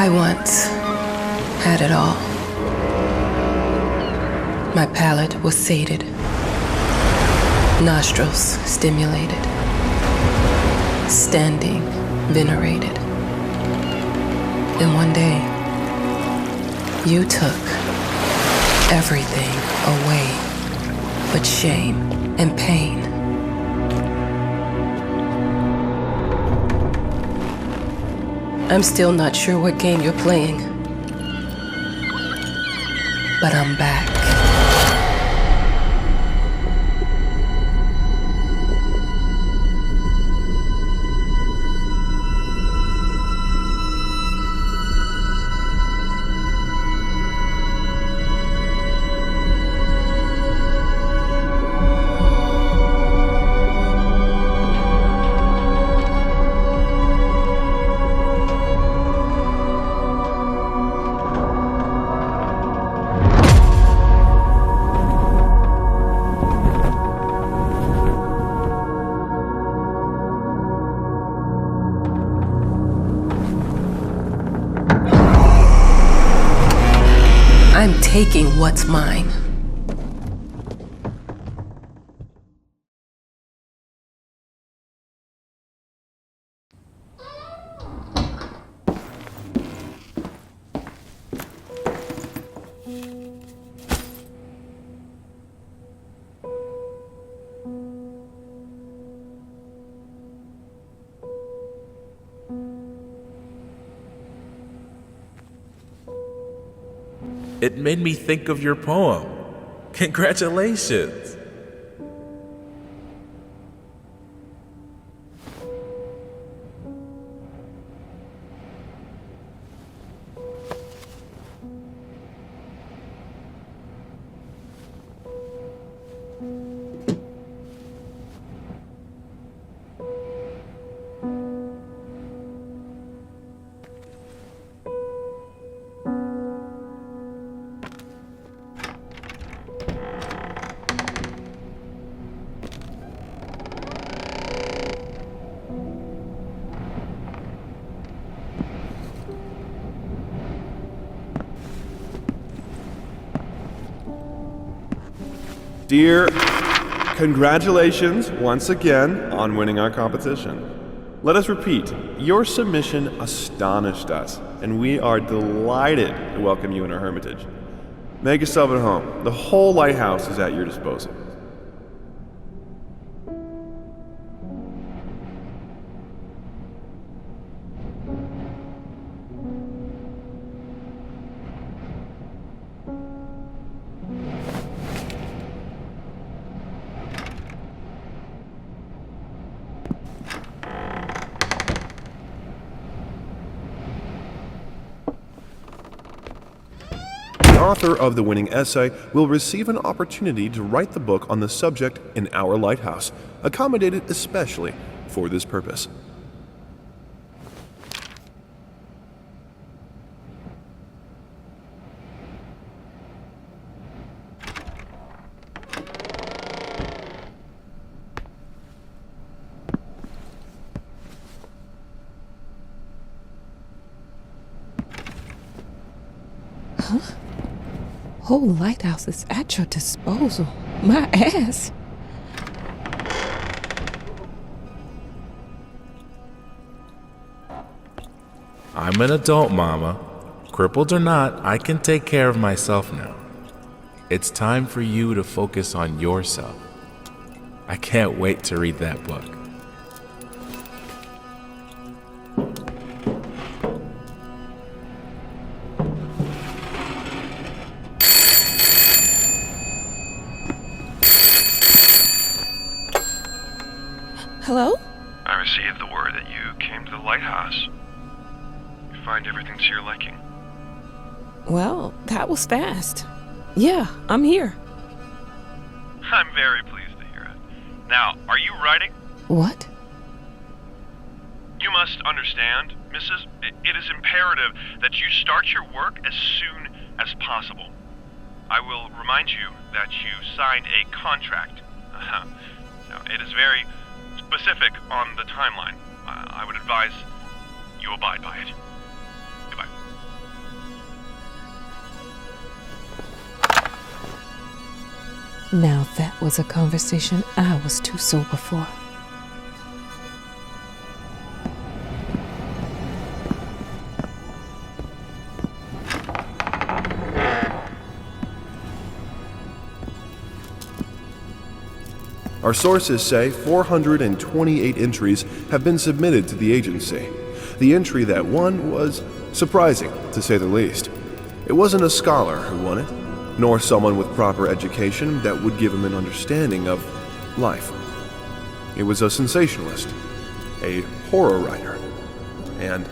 I once had it all. My palate was sated, nostrils stimulated, standing venerated. And one day, you took everything away but shame and pain. I'm still not sure what game you're playing, but I'm back. I'm taking what's mine. It made me think of your poem. Congratulations! Dear, congratulations once again on winning our competition. Let us repeat, your submission astonished us, and we are delighted to welcome you in our hermitage. Make yourself at home. The whole lighthouse is at your disposal. The author of the winning essay will receive an opportunity to write the book on the subject in our lighthouse, accommodated especially for this purpose. Whole lighthouse is at your disposal. My ass. I'm an adult, Mama. Crippled or not, I can take care of myself now. It's time for you to focus on yourself. I can't wait to read that book. Hello? I received the word that you came to the lighthouse. You find everything to your liking. Well, that was fast. Yeah, I'm here. I'm very pleased to hear it. Now, are you writing? What? You must understand, Mrs., it is imperative that you start your work as soon as possible. I will remind you that you signed a contract. Now, it is very specific on the timeline. I would advise you abide by it. Goodbye. Now that was a conversation I was too sober for. Our sources say 428 entries have been submitted to the agency. The entry that won was surprising, to say the least. It wasn't a scholar who won it, nor someone with proper education that would give him an understanding of life. It was a sensationalist, a horror writer, and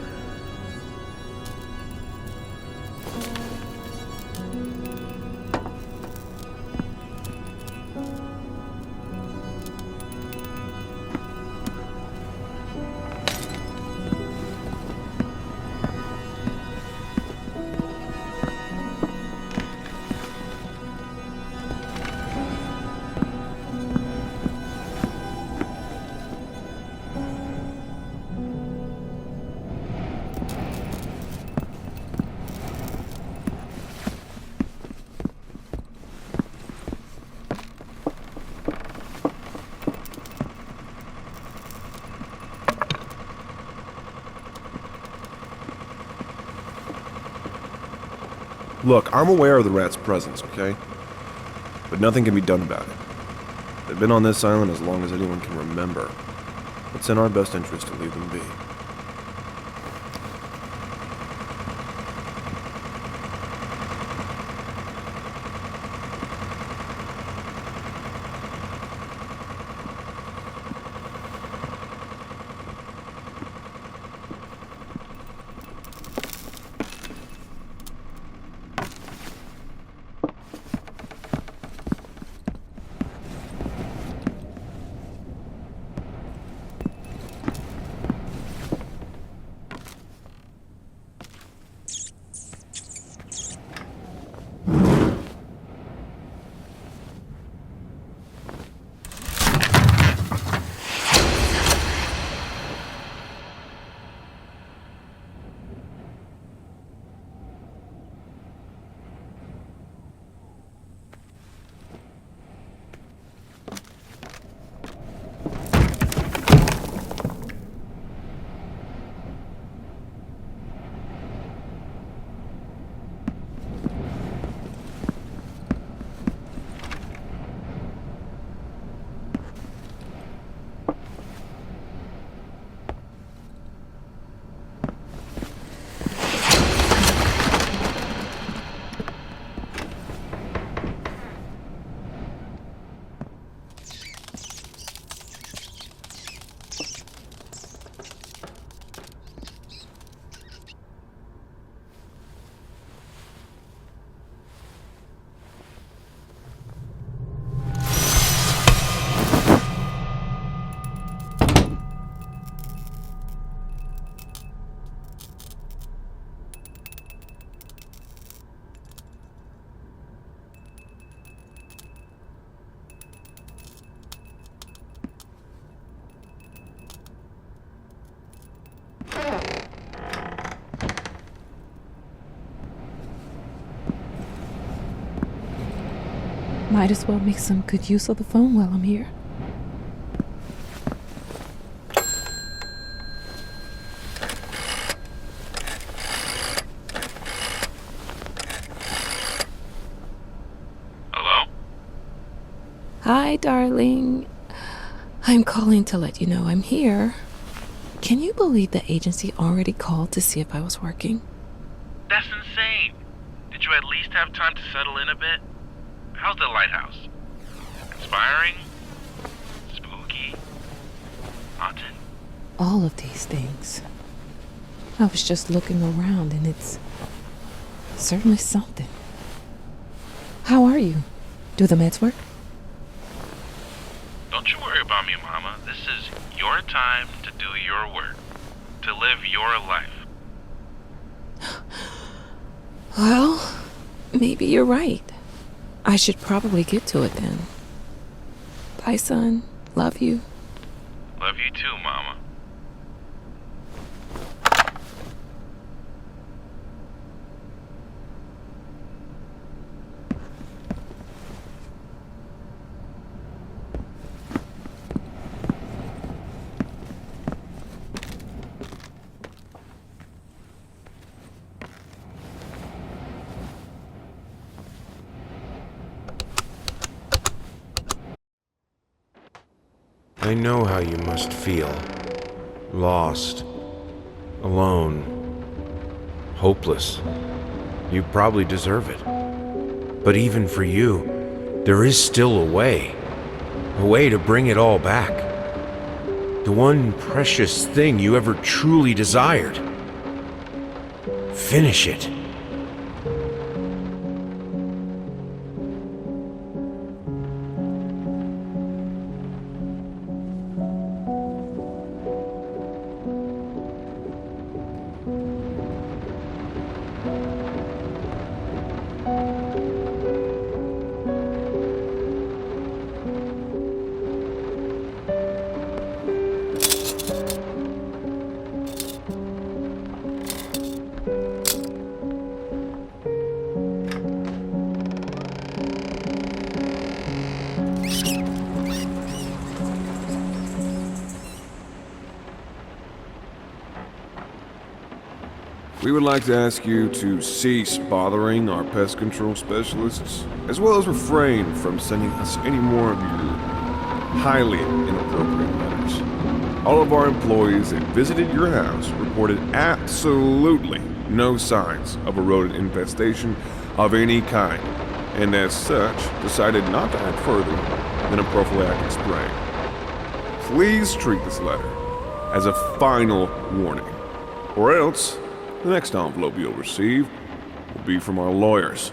look, I'm aware of the rat's presence, okay? But nothing can be done about it. They've been on this island as long as anyone can remember. It's in our best interest to leave them be. Might as well make some good use of the phone while I'm here. Hello? Hi, darling. I'm calling to let you know I'm here. Can you believe the agency already called to see if I was working? That's insane. Did you at least have time to settle in a bit? How's the lighthouse? Inspiring? Spooky? Haunted? All of these things. I was just looking around and it's certainly something. How are you? Do the meds work? Don't you worry about me, Mama. This is your time to do your work. To live your life. Well, maybe you're right. I should probably get to it then. Bye, son. Love you. Love you too, Mama. I know how you must feel. Lost. Alone. Hopeless. You probably deserve it. But even for you, there is still a way. A way to bring it all back. The one precious thing you ever truly desired. Finish it. We would like to ask you to cease bothering our pest control specialists, as well as refrain from sending us any more of your highly inappropriate letters. All of our employees that visited your house reported absolutely no signs of a rodent infestation of any kind, and as such, decided not to act further than a prophylactic spray. Please treat this letter as a final warning, or else the next envelope you'll receive will be from our lawyers.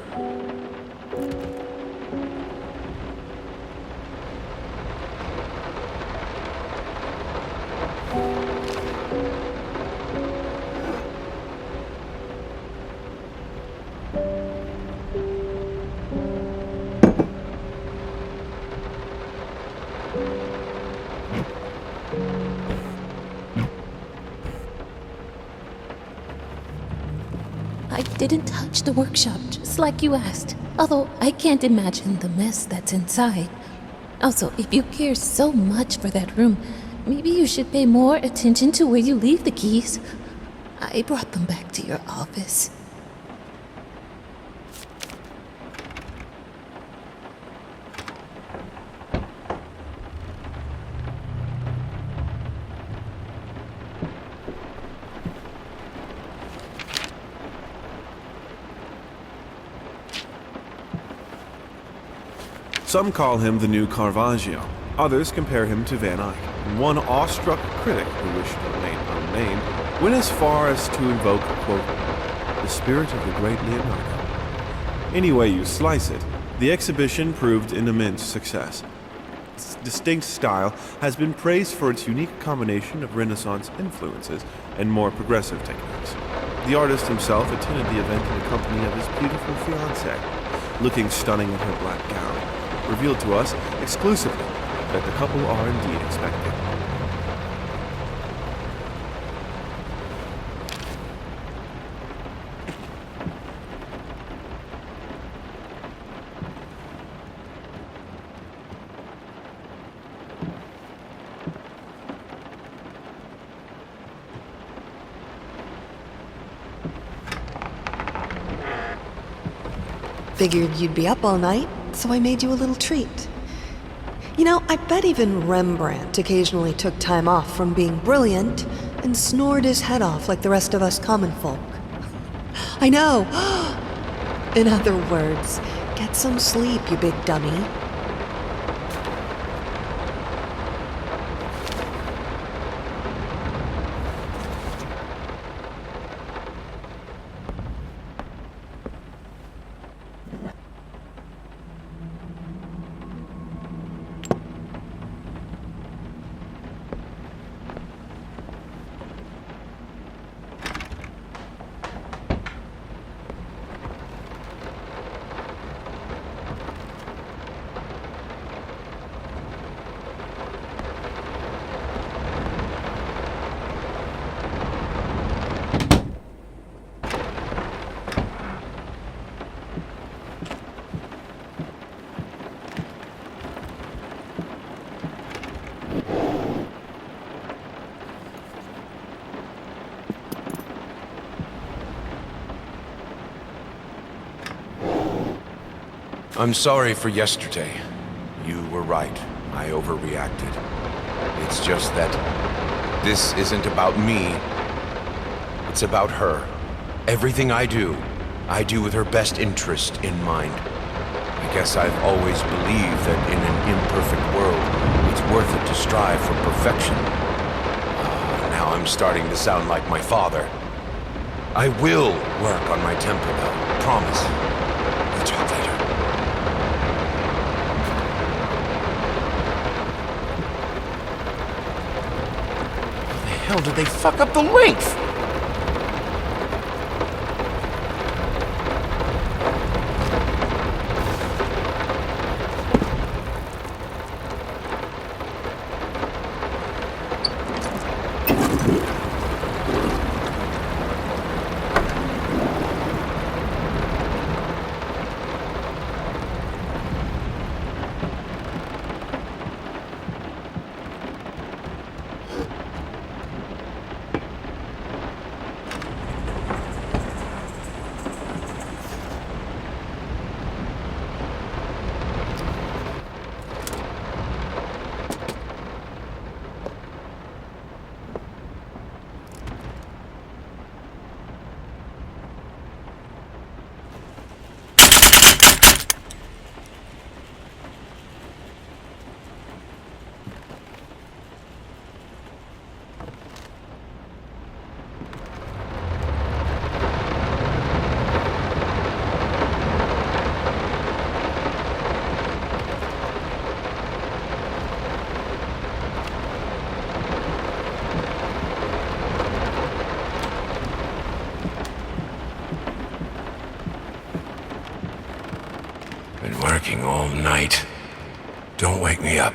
I didn't touch the workshop, just like you asked. Although I can't imagine the mess that's inside. Also, if you care so much for that room, maybe you should pay more attention to where you leave the keys. I brought them back to your office. Some call him the new Caravaggio. Others compare him to Van Eyck. And one awestruck critic who wished to remain unnamed went as far as to invoke, quote, the spirit of the great Leonardo. Any way you slice it, the exhibition proved an immense success. Its distinct style has been praised for its unique combination of Renaissance influences and more progressive techniques. The artist himself attended the event in the company of his beautiful fiancée, looking stunning in her black gown, revealed to us exclusively that the couple are indeed expecting. Figured you'd be up all night, so I made you a little treat. You know, I bet even Rembrandt occasionally took time off from being brilliant and snored his head off like the rest of us common folk. I know! In other words, get some sleep, you big dummy. I'm sorry for yesterday. You were right. I overreacted. It's just that this isn't about me. It's about her. Everything I do with her best interest in mind. I guess I've always believed that in an imperfect world, it's worth it to strive for perfection. Now I'm starting to sound like my father. I will work on my temper, though. Promise. We'll talk later. How the hell did they fuck up the length? Been working all night. Don't wake me up.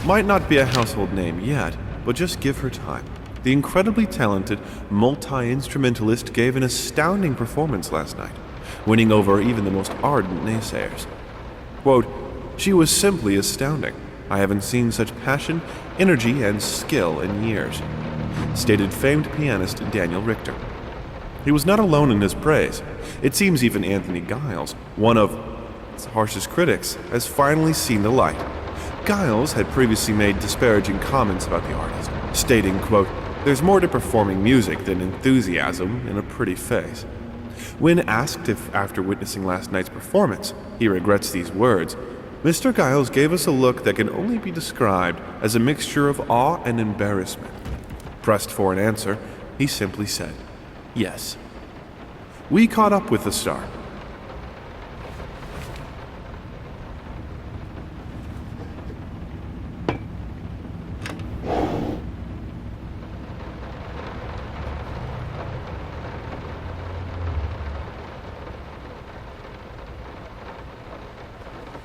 Might not be a household name yet, but just give her time. The incredibly talented multi-instrumentalist gave an astounding performance last night, winning over even the most ardent naysayers. Quote, "She was simply astounding. I haven't seen such passion, energy, and skill in years," stated famed pianist Daniel Richter. He was not alone in his praise. It seems even Anthony Giles, one of its harshest critics, has finally seen the light. Giles had previously made disparaging comments about the artist, stating, quote, "There's more to performing music than enthusiasm in a pretty face." When asked if, after witnessing last night's performance, he regrets these words, Mr. Giles gave us a look that can only be described as a mixture of awe and embarrassment. Pressed for an answer, he simply said, "Yes." We caught up with the star.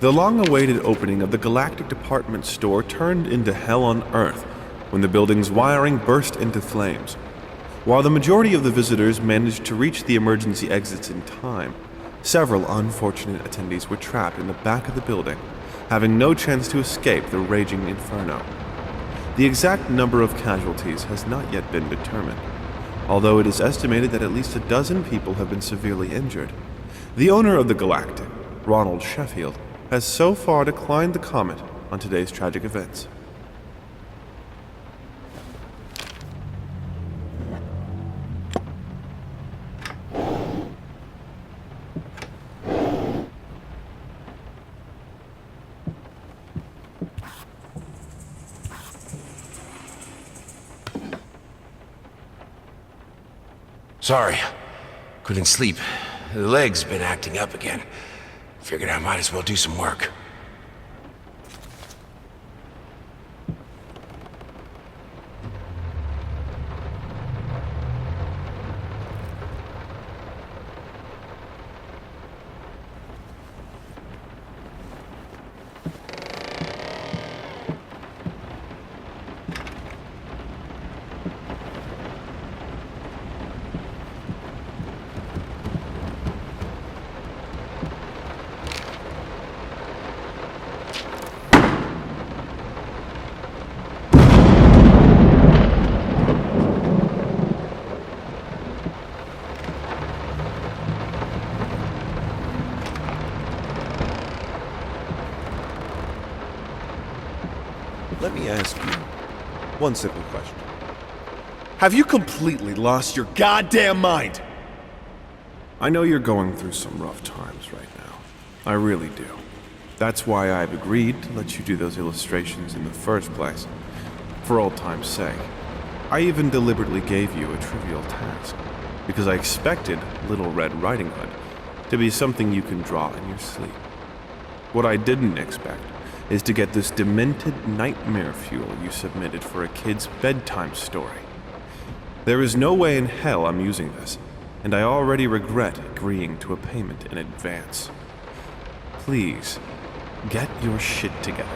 The long-awaited opening of the Galactic Department store turned into hell on Earth when the building's wiring burst into flames. While the majority of the visitors managed to reach the emergency exits in time, several unfortunate attendees were trapped in the back of the building, having no chance to escape the raging inferno. The exact number of casualties has not yet been determined, although it is estimated that at least a dozen people have been severely injured. The owner of the Galactic, Ronald Sheffield, has so far declined the comment on today's tragic events. Sorry. Couldn't sleep. The leg's been acting up again. Figured I might as well do some work. let me ask you one simple question. Have you completely lost your goddamn mind? I know you're going through some rough times right now. I really do. That's why I've agreed to let you do those illustrations in the first place. For old time's sake. I even deliberately gave you a trivial task, because I expected Little Red Riding Hood to be something you can draw in your sleep. What I didn't expect is to get this demented nightmare fuel you submitted for a kid's bedtime story. There is no way in hell I'm using this, and I already regret agreeing to a payment in advance. Please, get your shit together.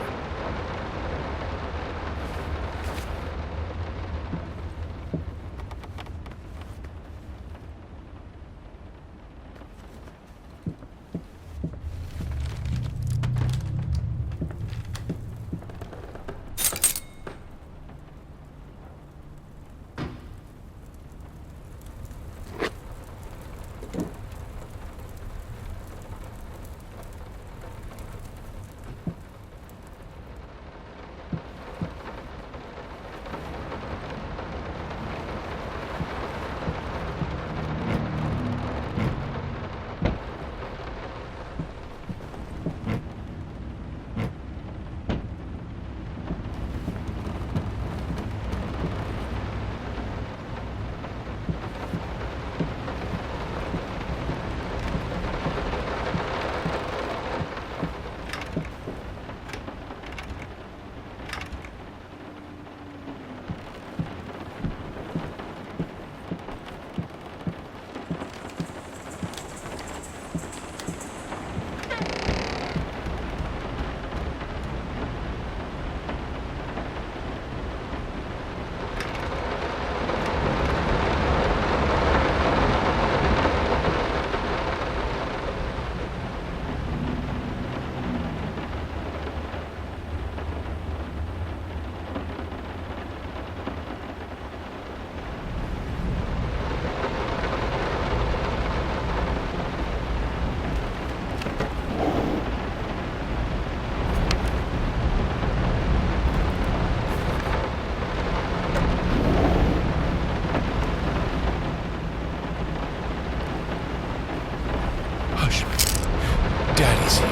Daddy's here.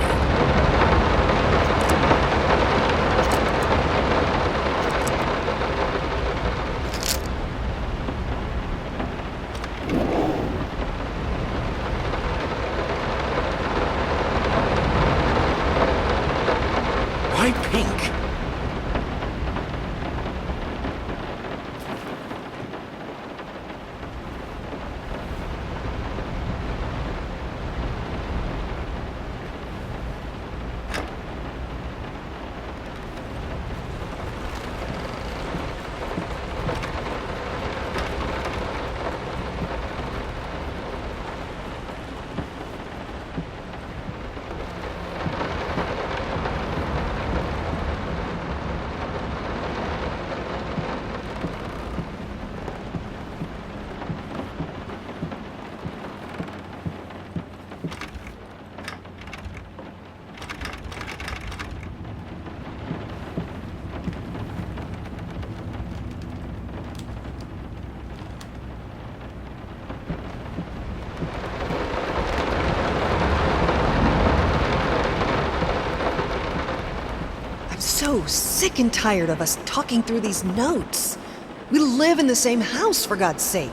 Why pink? So sick and tired of us talking through these notes. We live in the same house, for God's sake.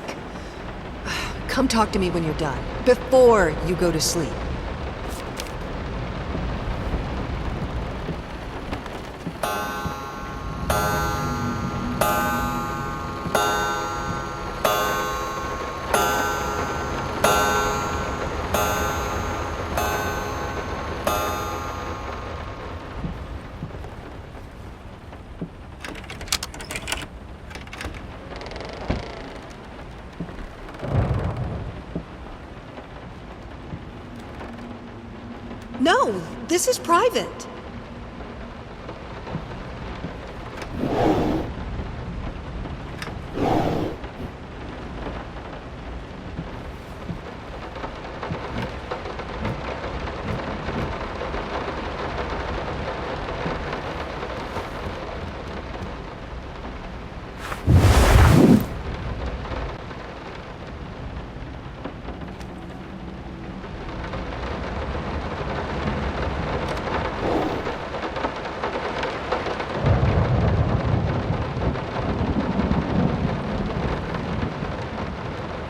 Come talk to me when you're done, before you go to sleep. No, this is private.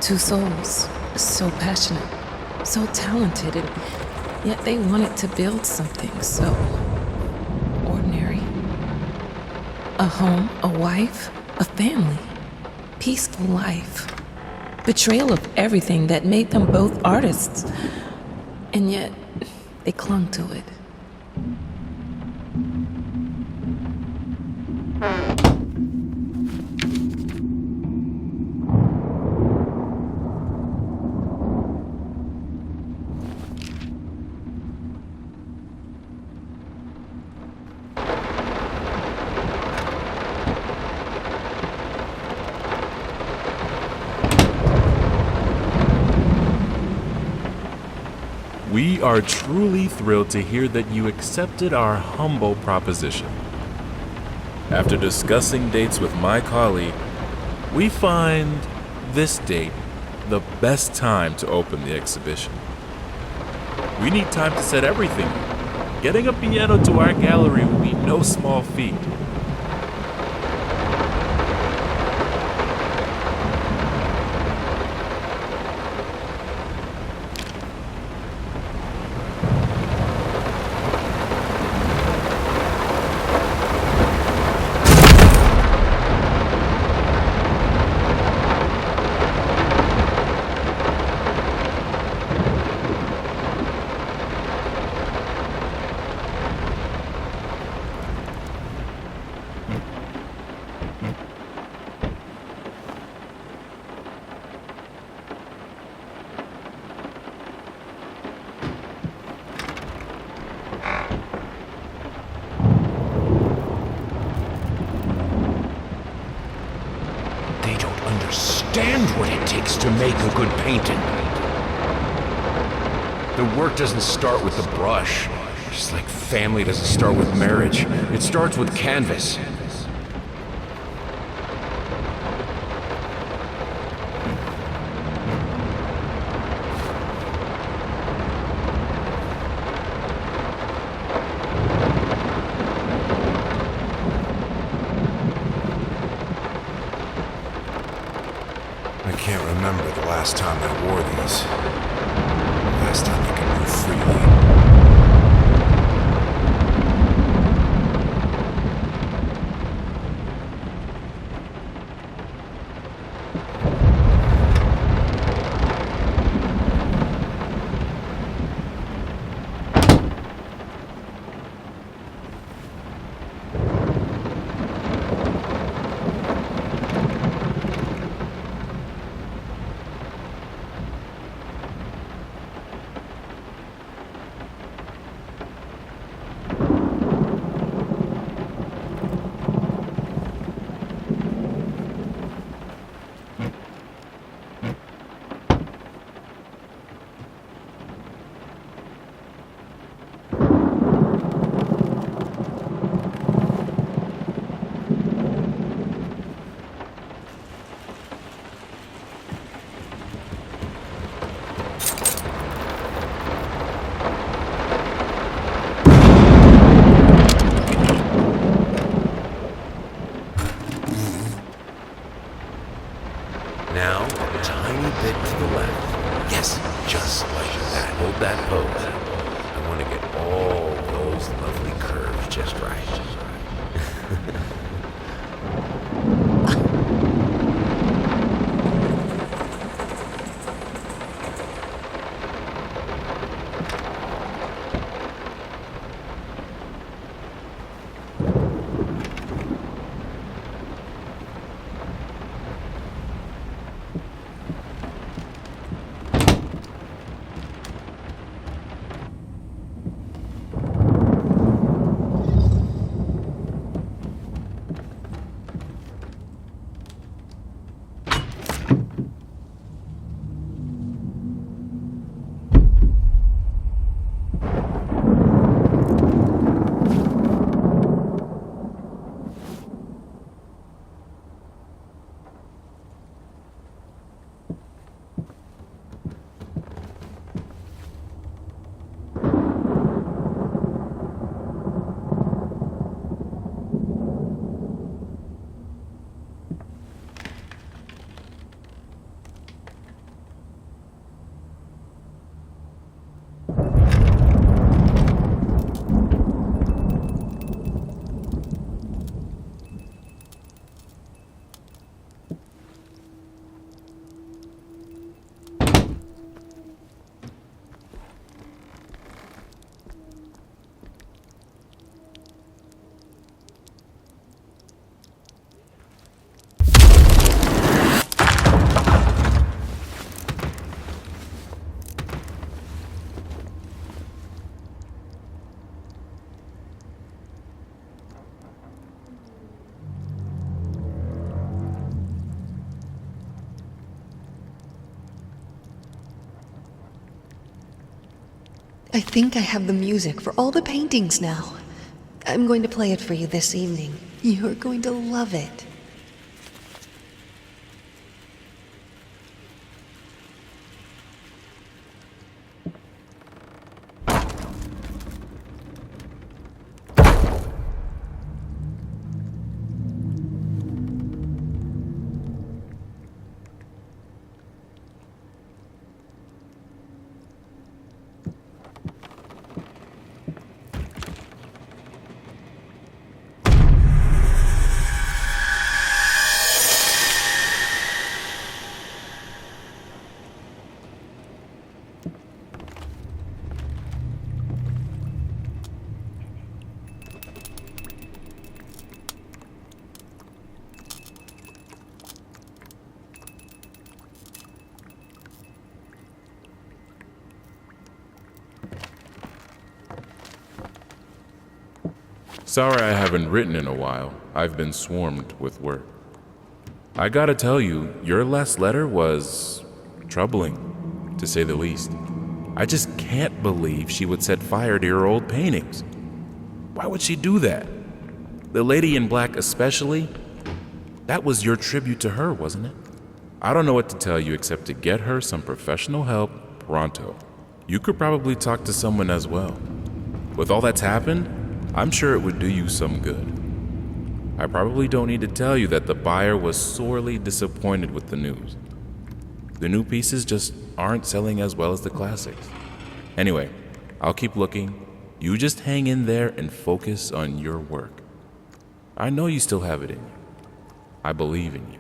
Two souls, so passionate, so talented, and yet they wanted to build something so ordinary. A home, a wife, a family, peaceful life. Betrayal of everything that made them both artists, and yet they clung to it. We are truly thrilled to hear that you accepted our humble proposition. After discussing dates with my colleague, we find this date the best time to open the exhibition. We need time to set everything up. Getting a piano to our gallery will be no small feat. Understand what it takes to make a good painting. The work doesn't start with the brush, just like family doesn't start with marriage. It starts with canvas. I can't remember the last time I wore these. The last time I could move freely. Now, a tiny bit to the left. Yes, just like that. Hold that pose. I want to get all those lovely curves just right. I think I have the music for all the paintings now. I'm going to play it for you this evening. You're going to love it. Sorry I haven't written in a while. I've been swarmed with work. I gotta tell you, your last letter was troubling, to say the least. I just can't believe she would set fire to your old paintings. Why would she do that? The lady in black especially? That was your tribute to her, wasn't it? I don't know what to tell you except to get her some professional help pronto. You could probably talk to someone as well. With all that's happened, I'm sure it would do you some good. I probably don't need to tell you that the buyer was sorely disappointed with the news. The new pieces just aren't selling as well as the classics. Anyway, I'll keep looking. You just hang in there and focus on your work. I know you still have it in you. I believe in you.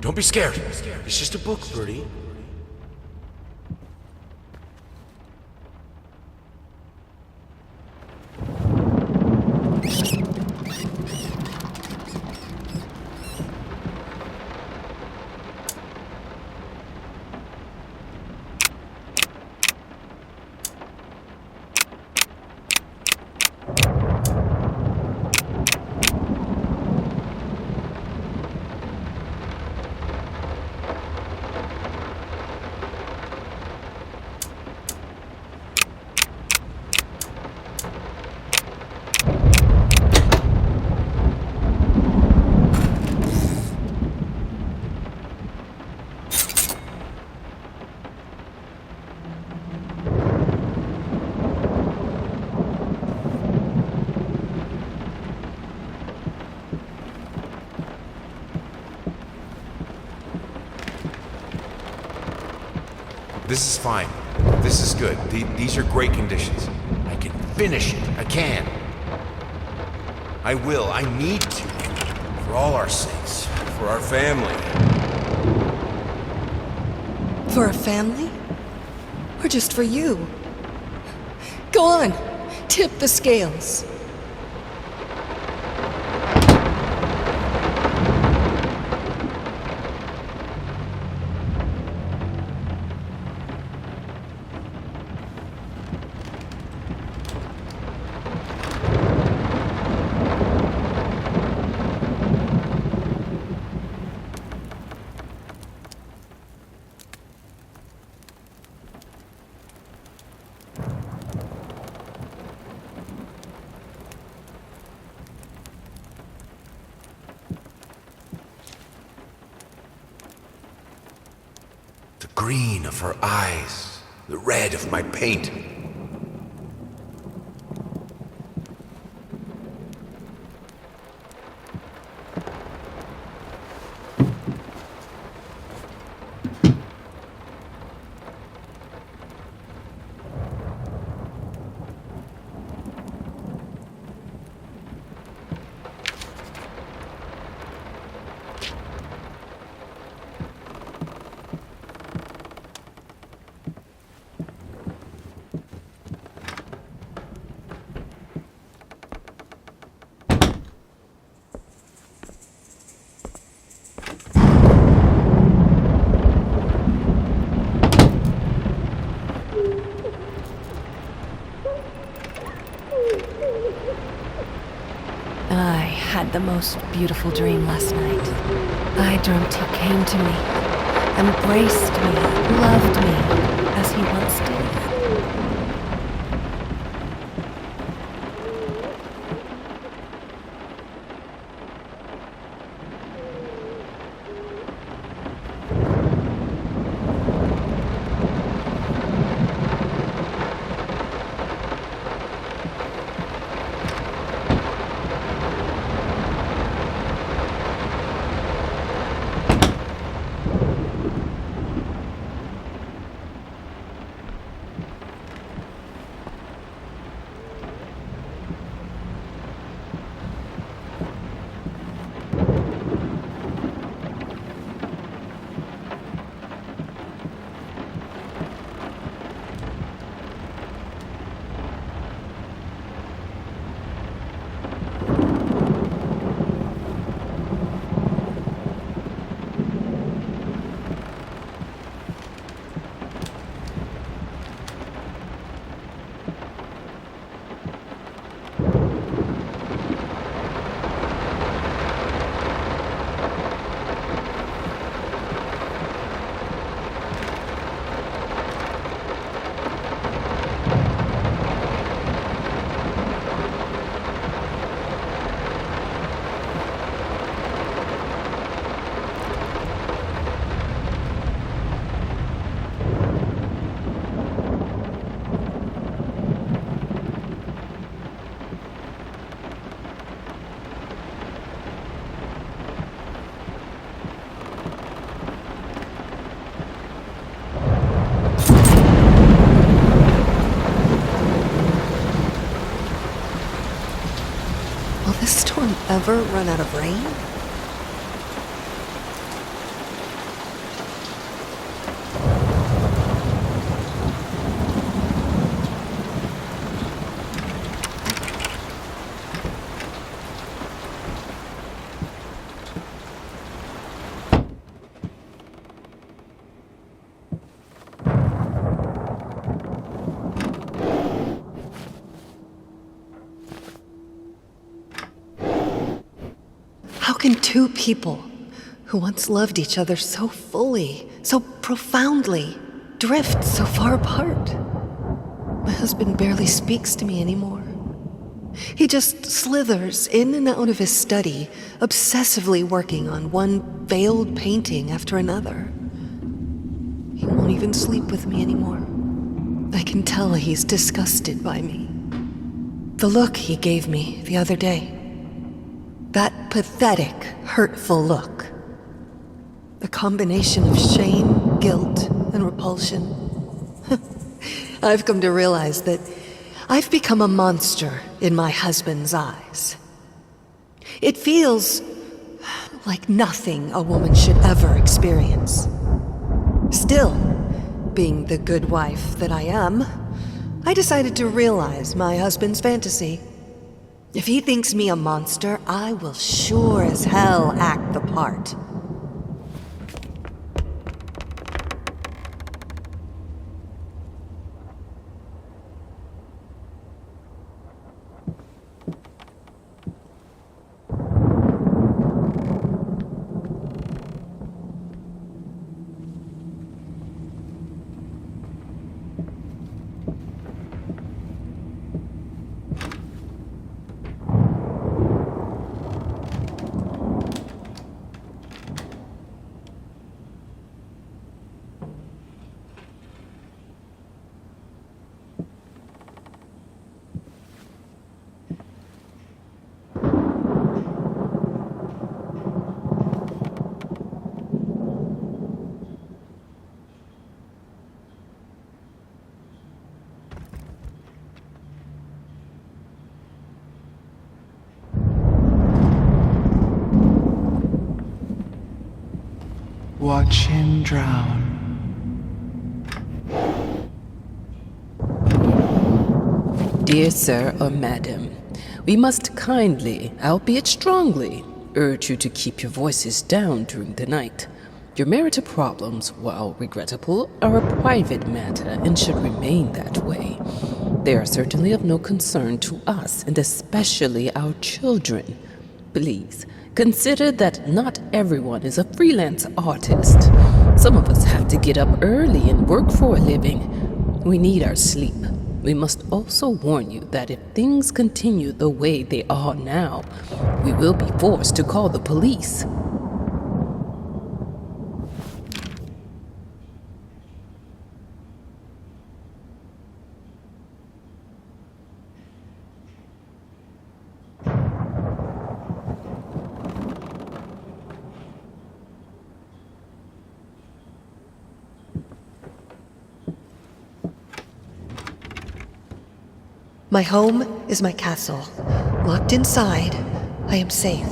Don't be scared. It's just a book, Birdie. This is fine. This is good. These are great conditions. I can finish it. I can. I will. I need to. For all our sakes. For our family. For a family? Or just for you? Go on, tip the scales. The green of her eyes, the red of my paint. I had the most beautiful dream last night. I dreamt he came to me, embraced me, loved me, as he once did. Will this storm ever run out of rain? How can two people who once loved each other so fully, so profoundly, drift so far apart? My husband barely speaks to me anymore. He just slithers in and out of his study, obsessively working on one veiled painting after another. He won't even sleep with me anymore. I can tell he's disgusted by me. The look he gave me the other day. That pathetic, hurtful look. The combination of shame, guilt, and repulsion. I've come to realize that I've become a monster in my husband's eyes. It feels like nothing a woman should ever experience. Still, being the good wife that I am, I decided to realize my husband's fantasy. If he thinks me a monster, I will sure as hell act the part. Watch him drown. Dear sir or madam, we must kindly, albeit strongly, urge you to keep your voices down during the night. Your marital problems, while regrettable, are a private matter and should remain that way. They are certainly of no concern to us, and especially our children. Please, consider that not everyone is a freelance artist. Some of us have to get up early and work for a living. We need our sleep. We must also warn you that if things continue the way they are now, we will be forced to call the police. My home is my castle. Locked inside, I am safe.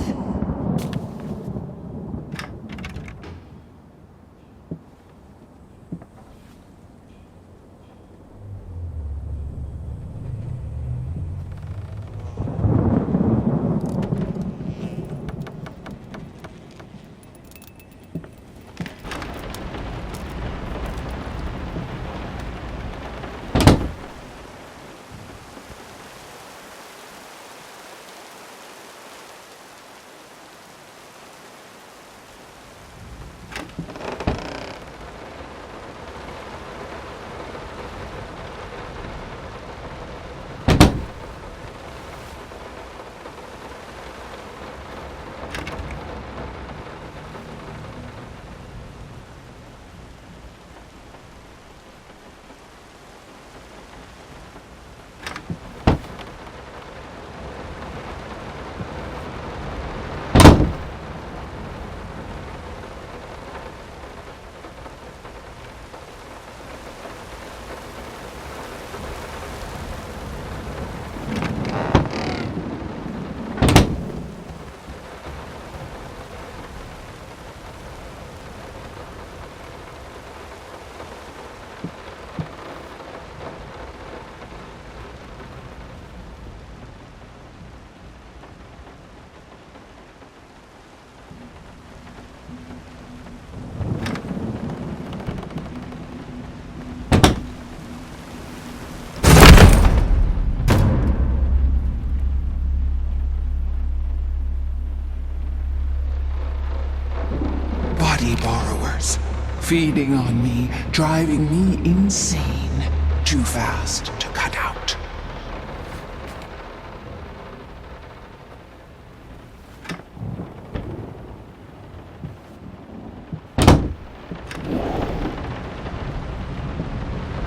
Borrowers, feeding on me, driving me insane, too fast to cut out.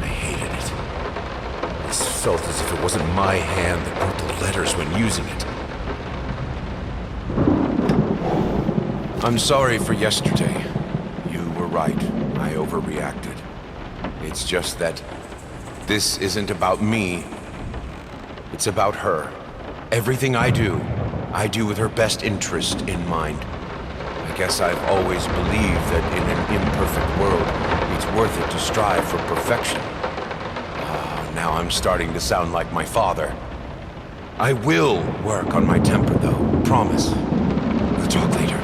I hated it. This felt as if it wasn't my hand that wrote the letters when using it. I'm sorry for yesterday. You were right. I overreacted. It's just that this isn't about me. It's about her. Everything I do with her best interest in mind. I guess I've always believed that in an imperfect world, It's worth it to strive for perfection. Now I'm starting to sound like my father. I will work on my temper, though. Promise. We'll talk later.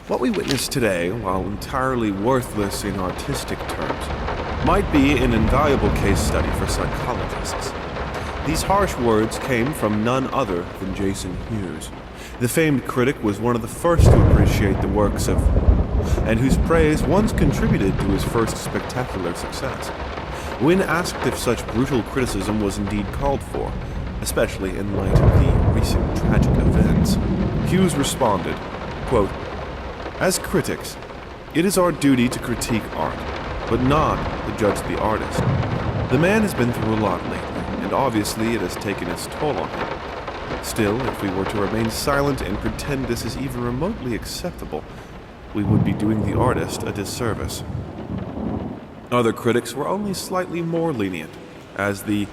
What we witness today, while entirely worthless in artistic terms, might be an invaluable case study for psychologists. These harsh words came from none other than Jason Hughes. The famed critic was one of the first to appreciate the works of, and whose praise once contributed to his first spectacular success. When asked if such brutal criticism was indeed called for, especially in light of the recent tragic events, Hughes responded, quote, "As critics, it is our duty to critique art, but not to judge the artist. The man has been through a lot lately, and obviously it has taken its toll on him. Still, if we were to remain silent and pretend this is even remotely acceptable, we would be doing the artist a disservice." Other critics were only slightly more lenient, as the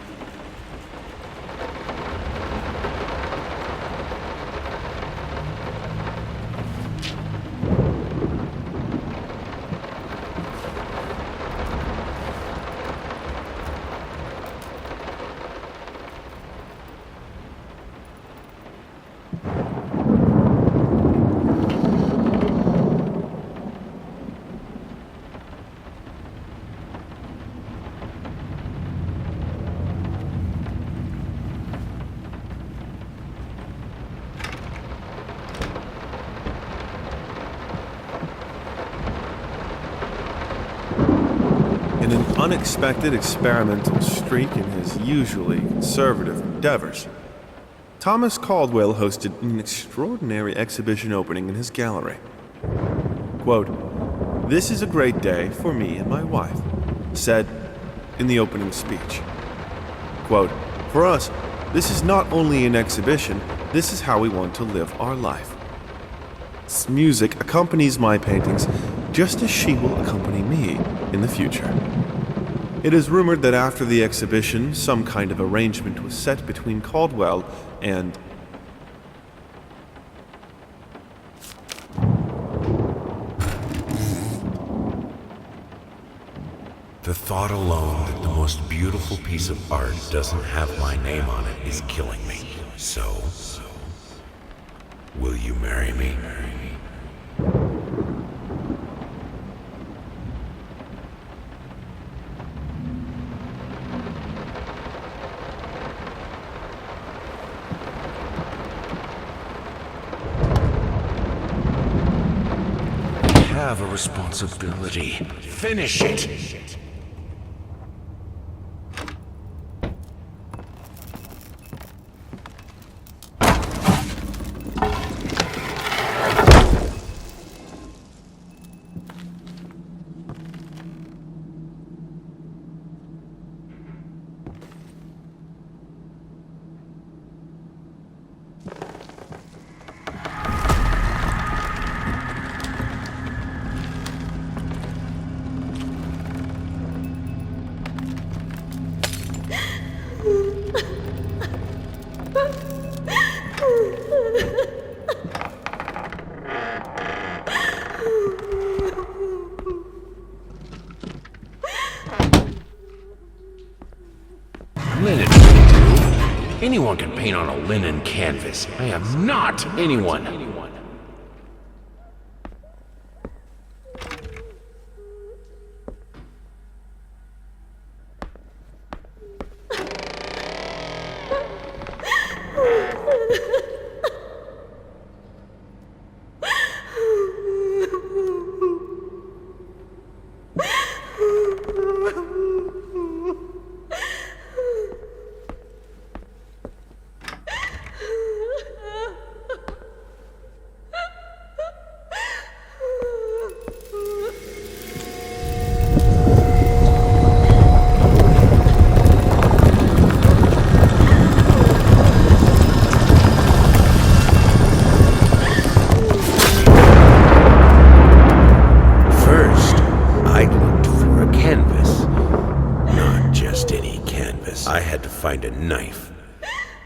in an unexpected experimental streak in his usually conservative endeavors, Thomas Caldwell hosted an extraordinary exhibition opening in his gallery. Quote, "This is a great day for me and my wife," said in the opening speech. Quote, "For us, this is not only an exhibition, this is how we want to live our life. Music accompanies my paintings just as she will accompany me in the future." It is rumored that after the exhibition, some kind of arrangement was set between Caldwell and The thought alone that the most beautiful piece of art doesn't have my name on it is killing me. So, will you marry me? I have a responsibility. Finish it! Linen will do. Anyone can paint on a linen canvas. I am not anyone.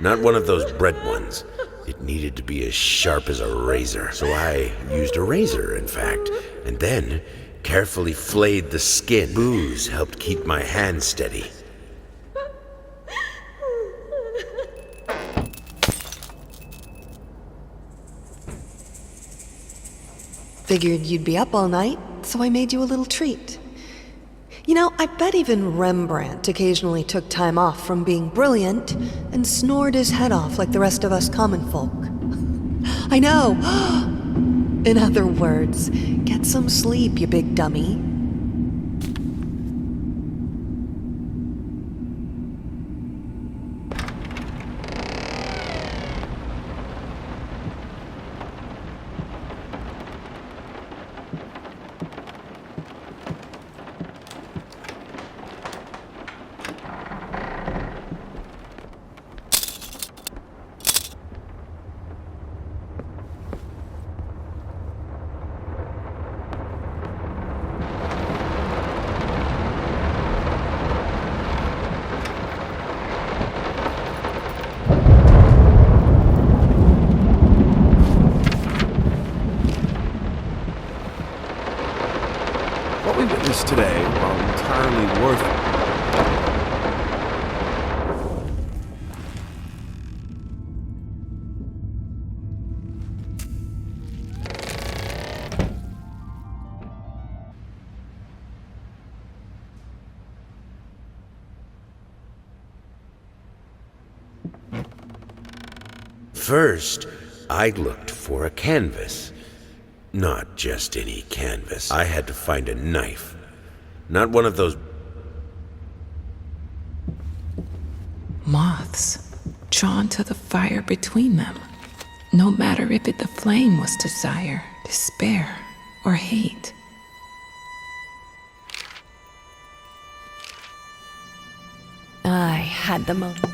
Not one of those bread ones. It needed to be as sharp as a razor. So I used a razor, in fact, and then carefully flayed the skin. Booze helped keep my hand steady. Figured you'd be up all night, so I made you a little treat. You know, I bet even Rembrandt occasionally took time off from being brilliant and snored his head off like the rest of us common folk. I know! In other words, get some sleep, you big dummy. What we witnessed today, while entirely worth it, First, I looked for a canvas. Not just any canvas. I had to find a knife. Not one of those... Moths, drawn to the fire between them. No matter if the flame was desire, despair, or hate. I had the moment.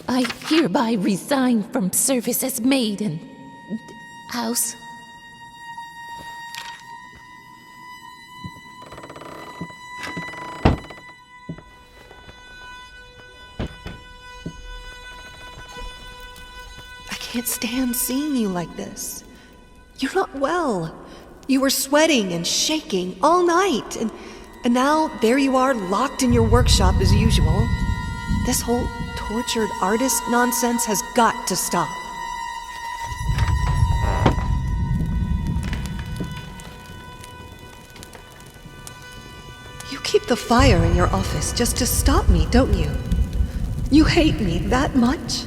I hereby resign from service as maid in house. I can't stand seeing you like this. You're not well. You were sweating and shaking all night, and now there you are locked in your workshop as usual. This whole tortured artist nonsense has got to stop. You keep the fire in your office just to stop me, don't you? You hate me that much?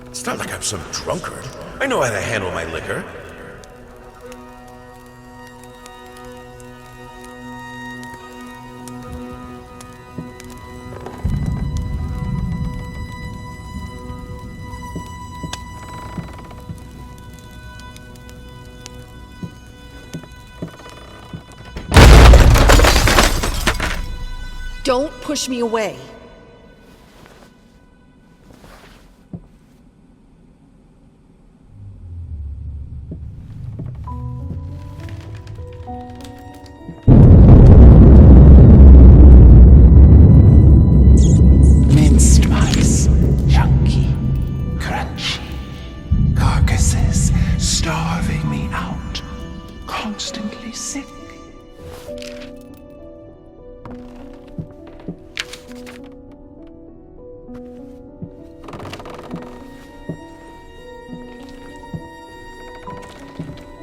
It's not like I'm some drunkard. I know how to handle my liquor. Don't push me away. Minced mice, chunky, crunchy, carcasses starving me out, constantly sick.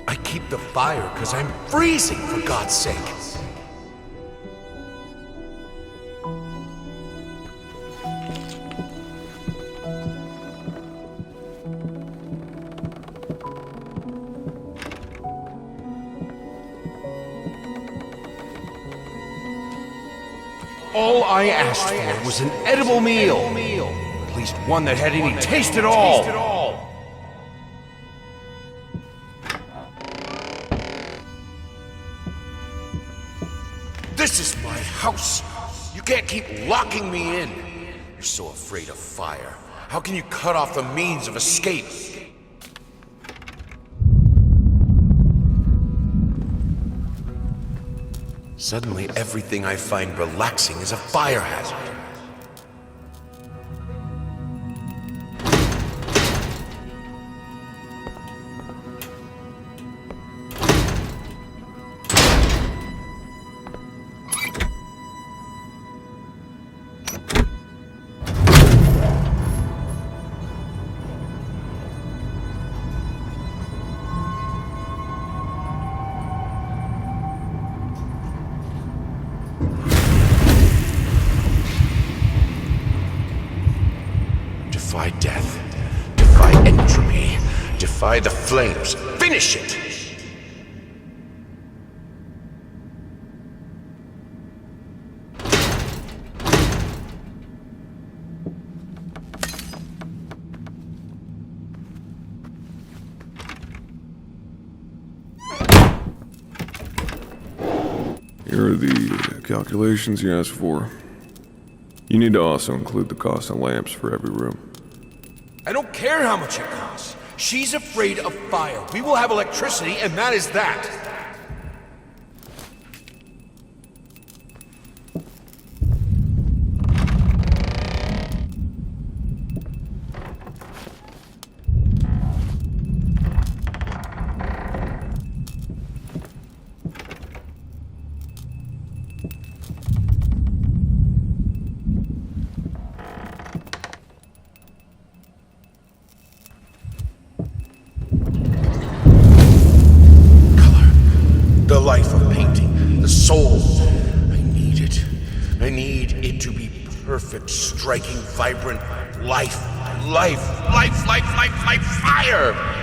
I keep the fire because I'm freezing, for God's sake. All I asked for was an edible meal. At least one that had any taste at all. This is my house. You can't keep locking me in. You're so afraid of fire. How can you cut off the means of escape? Suddenly, everything I find relaxing is a fire hazard. Defy death. Defy entropy. Defy the flames. Finish it! Here are the calculations you asked for. You need to also include the cost of lamps for every room. I don't care how much it costs. She's afraid of fire. We will have electricity, and that is that. The life of painting, the soul. I need it. I need it to be perfect, striking, vibrant life. Life, life, life, life, life, fire!